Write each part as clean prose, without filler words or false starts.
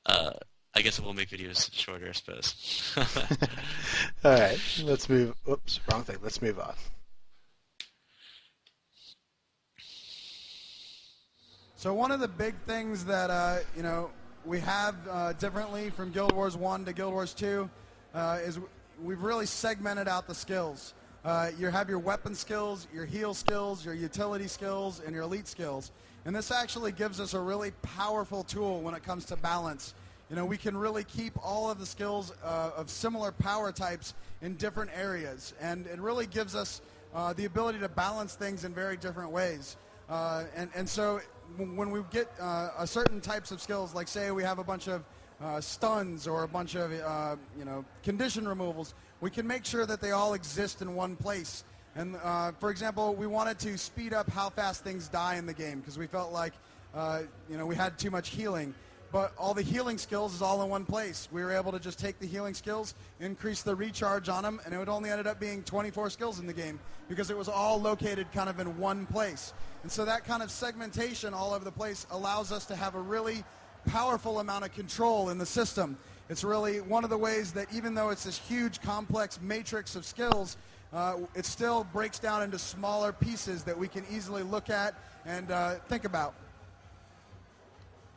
Uh, I guess it will make videos shorter, I suppose. All right, let's move. Oops, wrong thing. Let's move on. So one of the big things that we have differently from Guild Wars 1 to Guild Wars 2 is we've really segmented out the skills. You have your weapon skills, your heal skills, your utility skills, and your elite skills. And this actually gives us a really powerful tool when it comes to balance. We can really keep all of the skills of similar power types in different areas. And it really gives us the ability to balance things in very different ways. So when we get a certain types of skills, like say we have a bunch of stuns or a bunch of condition removals, we can make sure that they all exist in one place. And for example, we wanted to speed up how fast things die in the game because we felt like we had too much healing. But all the healing skills is all in one place. We were able to just take the healing skills, increase the recharge on them, and it would only ended up being 24 skills in the game because it was all located kind of in one place. And so that kind of segmentation all over the place allows us to have a really powerful amount of control in the system. It's really one of the ways that even though it's this huge complex matrix of skills, it still breaks down into smaller pieces that we can easily look at and think about.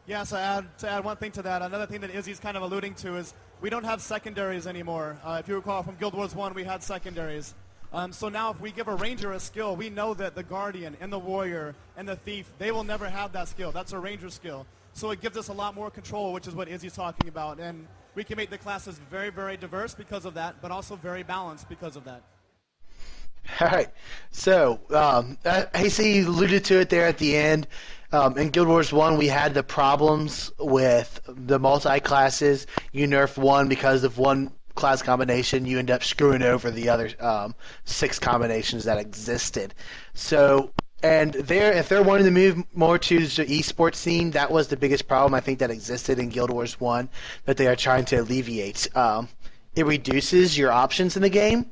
Yeah, so to add one thing to that, another thing that Izzy's kind of alluding to is we don't have secondaries anymore. If you recall from Guild Wars 1, we had secondaries. So now if we give a ranger a skill, we know that the guardian and the warrior and the thief, they will never have that skill. That's a ranger skill. So it gives us a lot more control, which is what Izzy's talking about. And we can make the classes very, very diverse because of that, but also very balanced because of that. All right. So, Hasty alluded to it there at the end. In Guild Wars 1, we had the problems with the multi-classes. You nerfed one because of one class combination. You end up screwing over the other 6 combinations that existed. So, and if they're wanting to move more to the esports scene, that was the biggest problem I think that existed in Guild Wars 1 that they are trying to alleviate. It reduces your options in the game,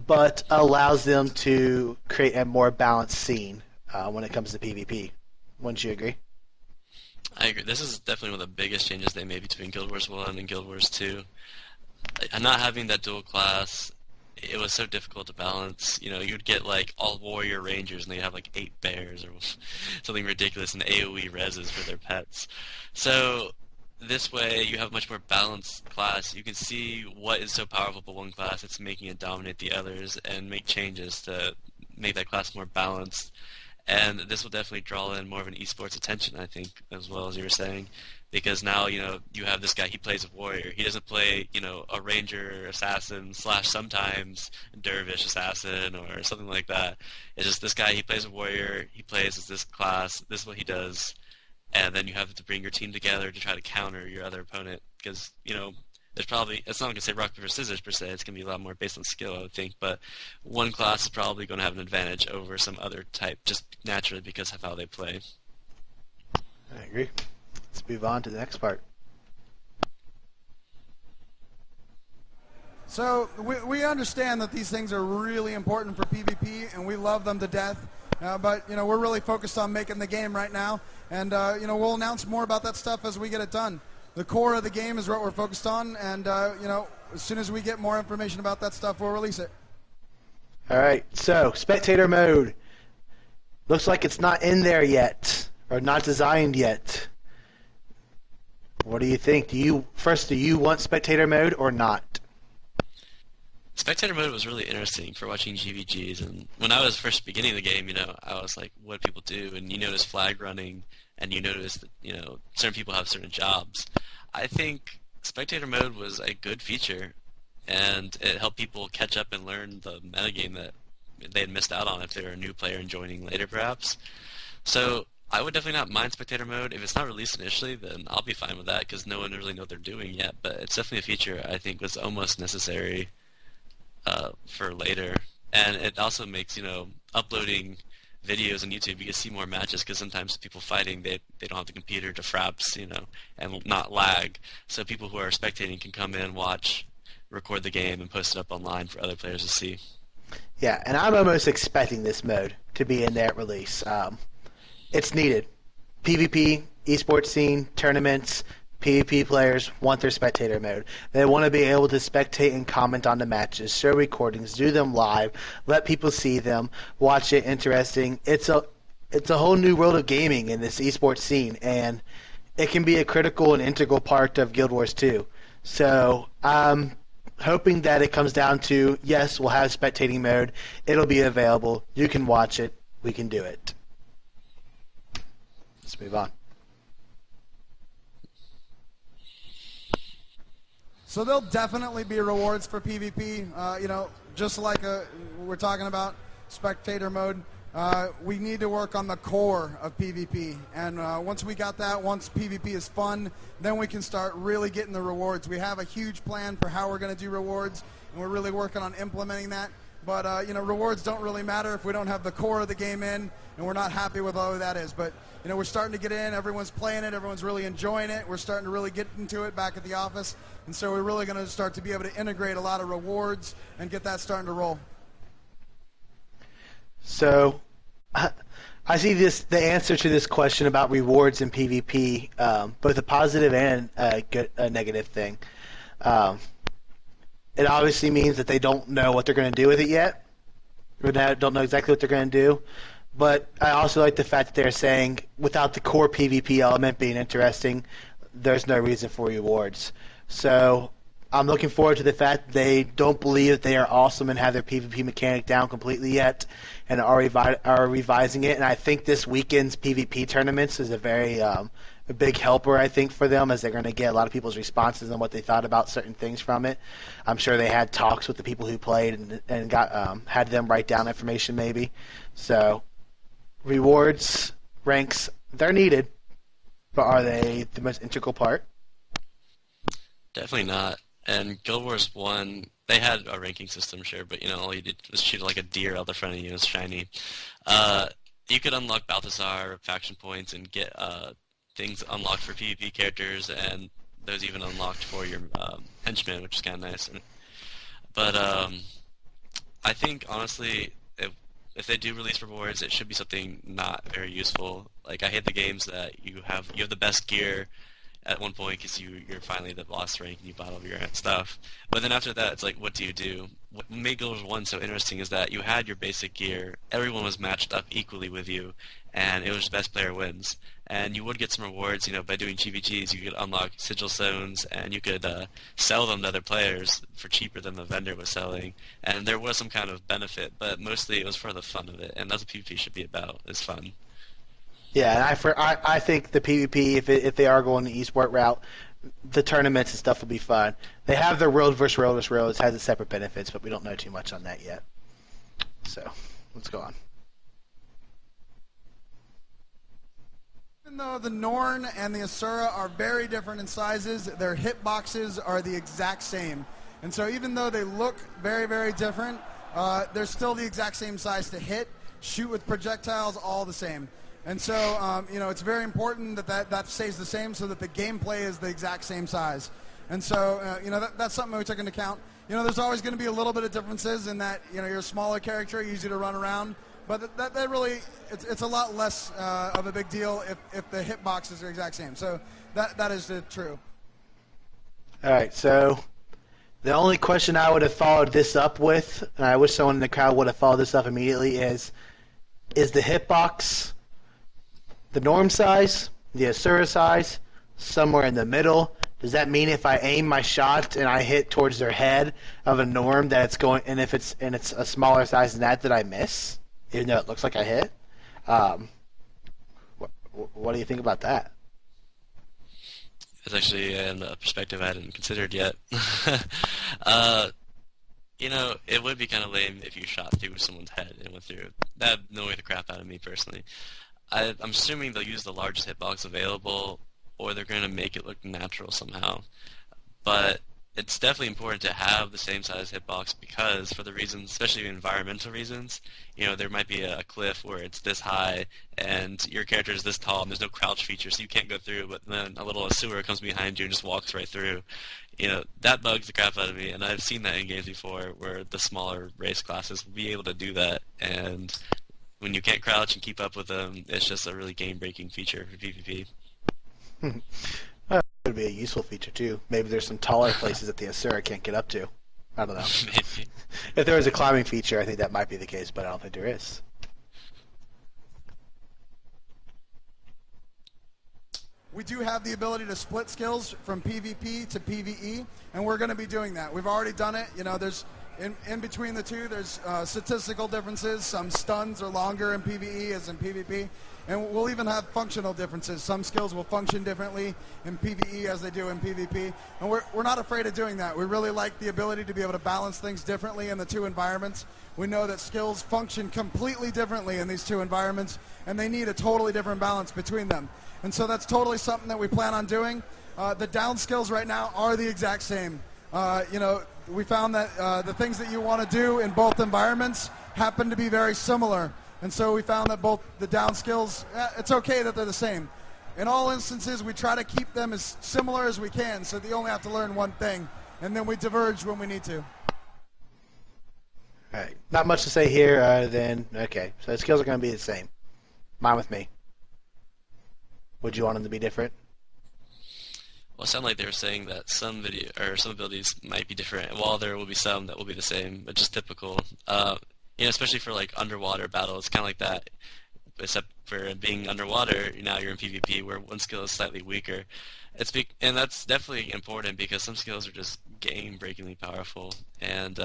but allows them to create a more balanced scene when it comes to PvP. Wouldn't you agree? I agree. This is definitely one of the biggest changes they made between Guild Wars 1 and Guild Wars 2. And not having that dual class, it was so difficult to balance. You'd get like all warrior rangers and they'd have like 8 bears or something ridiculous and AoE reses for their pets. So this way you have a much more balanced class. You can see what is so powerful about one class, it's making it dominate the others and make changes to make that class more balanced. And this will definitely draw in more of an esports attention, I think, as well as you were saying, because now you have this guy. He plays a warrior. He doesn't play a ranger assassin / sometimes dervish assassin or something like that. It's just this guy. He plays a warrior. He plays as this class. This is what he does, and then you have to bring your team together to try to counter your other opponent because there's probably, it's not going to say rock, paper, scissors per se, it's going to be a lot more based on skill, I would think, but one class is probably going to have an advantage over some other type just naturally because of how they play. I agree. Let's move on to the next part. So we understand that these things are really important for PvP, and we love them to death. But we're really focused on making the game right now, and we'll announce more about that stuff as we get it done. The core of the game is what we're focused on, and as soon as we get more information about that stuff, we'll release it. All right. So spectator mode looks like it's not in there yet, or not designed yet. What do you think? Do you want spectator mode or not? Spectator mode was really interesting for watching GVGs, and when I was first beginning the game, I was like, what do people do? And you notice flag running, and you notice that, certain people have certain jobs. I think spectator mode was a good feature, and it helped people catch up and learn the metagame that they had missed out on if they were a new player and joining later, perhaps. So I would definitely not mind spectator mode. If it's not released initially, then I'll be fine with that because no one really knows what they're doing yet, but it's definitely a feature I think was almost necessary for later. And it also makes, uploading videos on YouTube, you can see more matches because sometimes people fighting, they don't have the computer to fraps, and not lag. So people who are spectating can come in, watch, record the game, and post it up online for other players to see. Yeah, and I'm almost expecting this mode to be in there at release. It's needed. PvP, esports scene, tournaments, PvP players want their spectator mode. They want to be able to spectate and comment on the matches, show recordings, do them live, let people see them, watch it, interesting. It's a whole new world of gaming in this esports scene, and it can be a critical and integral part of Guild Wars 2. So I'm hoping that it comes down to, yes, we'll have spectating mode. It'll be available. You can watch it. We can do it. Let's move on. So there'll definitely be rewards for PvP. Just like we're talking about spectator mode. We need to work on the core of PvP, and once we got that, once PvP is fun, then we can start really getting the rewards. We have a huge plan for how we're going to do rewards, and we're really working on implementing that. But rewards don't really matter if we don't have the core of the game in, and we're not happy with all that is. But we're starting to get in. Everyone's playing it. Everyone's really enjoying it. We're starting to really get into it back at the office, and so we're really going to start to be able to integrate a lot of rewards and get that starting to roll. So, I see the answer to this question about rewards in PvP, both a positive and a negative thing. It obviously means that they don't know what they're going to do with it yet. Or don't know exactly what they're going to do. But I also like the fact that they're saying, without the core PvP element being interesting, there's no reason for rewards. So I'm looking forward to the fact that they don't believe that they are awesome and have their PvP mechanic down completely yet, and are revising it. And I think this weekend's PvP tournaments is a big helper, I think, for them, as they're going to get a lot of people's responses on what they thought about certain things from it. I'm sure they had talks with the people who played and got had them write down information maybe. So rewards, ranks, they're needed, but are they the most integral part? Definitely not. And Guild Wars 1, they had a ranking system, sure, but all you did was shoot like a deer out the front of you. It was shiny. You could unlock Balthazar faction points and get things unlocked for PvP characters, and those even unlocked for your henchmen, which is kind of nice. But I think, honestly, if they do release rewards, it should be something not very useful. Like, I hate the games that you have the best gear at one point because you're finally the boss rank and you bought all your stuff. But then after that, it's like, what do you do? What made Guild Wars 1 so interesting is that you had your basic gear, everyone was matched up equally with you, and it was best player wins. And you would get some rewards, by doing GVGs. You could unlock sigil stones, and you could sell them to other players for cheaper than the vendor was selling. And there was some kind of benefit, but mostly it was for the fun of it, and that's what PvP should be about, is fun. Yeah, and I think the PvP, if they are going the esport route, the tournaments and stuff will be fun. They have their World vs. World vs. World. It has its separate benefits, but we don't know too much on that yet. So, let's go on. Even though the Norn and the Asura are very different in sizes, their hitboxes are the exact same. And so even though they look very, very different, they're still the exact same size to hit, shoot with projectiles, all the same. And so, it's very important that stays the same so that the gameplay is the exact same size. And so, that's something we took into account. There's always going to be a little bit of differences in that, you're a smaller character, easy to run around. But that really, it's a lot less of a big deal if the hitboxes are the exact same. So that is true. All right, so the only question I would have followed this up with, and I wish someone in the crowd would have followed this up immediately, is the hitbox the norm size, the Asura size, somewhere in the middle? Does that mean if I aim my shot and I hit towards their head of a norm that it's going, and if it's a smaller size than that I miss, even though it looks like I hit? What do you think about that? It's actually a perspective I hadn't considered yet. It would be kind of lame if you shot through someone's head and went through. That would annoy the crap out of me personally. I'm assuming they'll use the largest hitbox available, or they're going to make it look natural somehow. But it's definitely important to have the same size hitbox because, for the reasons, especially environmental reasons, there might be a cliff where it's this high and your character is this tall and there's no crouch feature, so you can't go through, but then a little Asura comes behind you and just walks right through. That bugs the crap out of me, and I've seen that in games before where the smaller race classes will be able to do that, and when you can't crouch and keep up with them, it's just a really game-breaking feature for PvP. could be a useful feature too. Maybe there's some taller places that the Asura can't get up to. I don't know. Maybe. If there was a climbing feature, I think that might be the case, but I don't think there is. We do have the ability to split skills from PvP to PvE, and we're going to be doing that. We've already done it. You know, there's in between the two, there's statistical differences. Some stuns are longer in PvE as in PvP, and we'll even have functional differences. Some skills will function differently in PvE as they do in PvP, and we're not afraid of doing that. We really like the ability to be able to balance things differently in the two environments. We know that skills function completely differently in these two environments, and they need a totally different balance between them. And so that's totally something that we plan on doing. The down skills right now are the exact same. We found that the things that you want to do in both environments happen to be very similar. And so we found that both the down skills, it's okay that they're the same. In all instances, we try to keep them as similar as we can, so that you only have to learn one thing. And then we diverge when we need to. All right. Not much to say here other than, okay, so the skills are going to be the same. Mine with me. Would you want them to be different? Well, it sounded like they were saying that some abilities might be different, while there will be some that will be the same, but just typical. Especially for like underwater battles, kind of like that. Except for being underwater, now you're in PvP, where one skill is slightly weaker. And that's definitely important because some skills are just game-breakingly powerful, and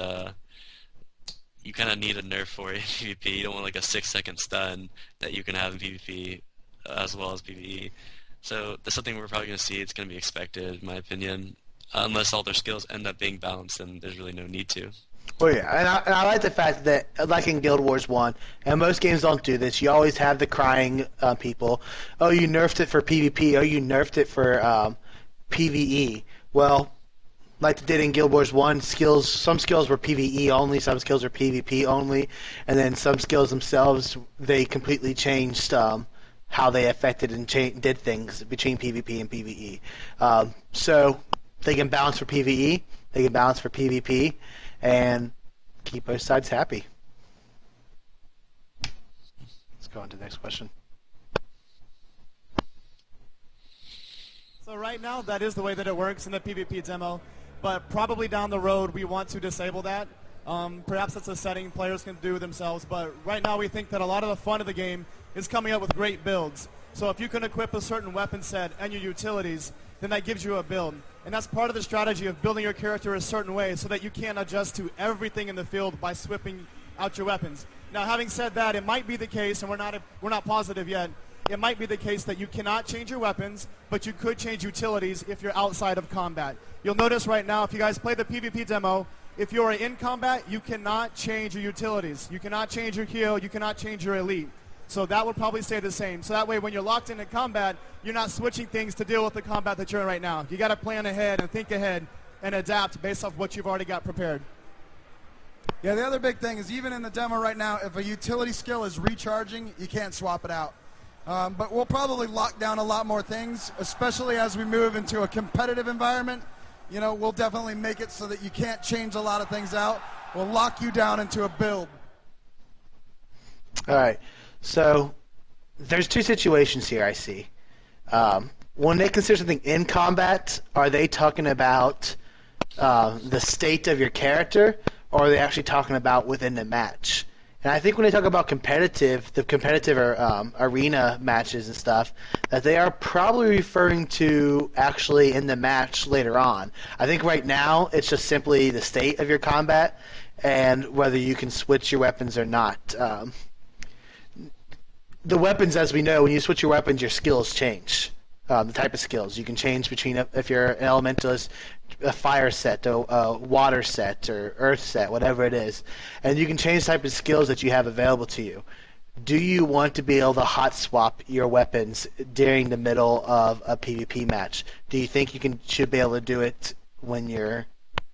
you kind of need a nerf for it in PvP. You don't want like a 6-second stun that you can have in PvP as well as PvE. So that's something we're probably going to see. It's going to be expected, in my opinion. Unless all their skills end up being balanced, then there's really no need to. Well, yeah, and I like the fact that, like in Guild Wars 1, and most games don't do this, you always have the crying people, oh, you nerfed it for PvP, oh, you nerfed it for PvE. Well, like they did in Guild Wars 1, some skills were PvE only, some skills were PvP only, and then some skills themselves, they completely changed how they affected and did things between PvP and PvE. So they can balance for PvE, they can balance for PvP, and keep both sides happy. Let's go on to the next question. So right now, that is the way that it works in the PvP demo, but probably down the road, we want to disable that. Perhaps that's a setting players can do themselves, but right now we think that a lot of the fun of the game is coming up with great builds. So if you can equip a certain weapon set and your utilities, then that gives you a build. And that's part of the strategy of building your character a certain way so that you can adjust to everything in the field by swapping out your weapons. Now, having said that, it might be the case, and we're not positive yet, it might be the case that you cannot change your weapons, but you could change utilities if you're outside of combat. You'll notice right now, if you guys play the PvP demo, if you are in combat, you cannot change your utilities. You cannot change your heal, you cannot change your elite. So that will probably stay the same. So that way, when you're locked into combat, you're not switching things to deal with the combat that you're in right now. You got to plan ahead and think ahead and adapt based off what you've already got prepared. Yeah, the other big thing is even in the demo right now, if a utility skill is recharging, you can't swap it out. But we'll probably lock down a lot more things, especially as we move into a competitive environment. You know, we'll definitely make it so that you can't change a lot of things out. We'll lock you down into a build. All right. So there's two situations here I see. When they consider something in combat, are they talking about the state of your character, or are they actually talking about within the match? And I think when they talk about the competitive arena matches and stuff, that they are probably referring to actually in the match later on. I think right now it's just simply the state of your combat and whether you can switch your weapons or not. The weapons, as we know, when you switch your weapons, your skills change. The type of skills. You can change between, if you're an elementalist, a fire set, a water set, or earth set, whatever it is. And you can change the type of skills that you have available to you. Do you want to be able to hot swap your weapons during the middle of a PvP match? Do you think you should be able to do it when you're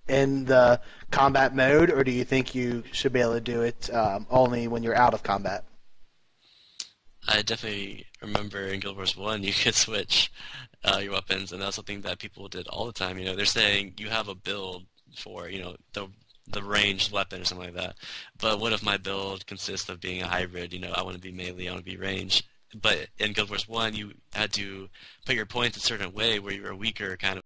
in the combat mode, or do you think you should be able to do it only when you're out of combat? I definitely remember in Guild Wars 1 you could switch your weapons, and that's something that people did all the time. You know, they're saying you have a build for, the ranged weapon or something like that. But what if my build consists of being a hybrid? I want to be melee, I want to be ranged. but in Guild Wars 1, you had to put your points a certain way where you were weaker kind of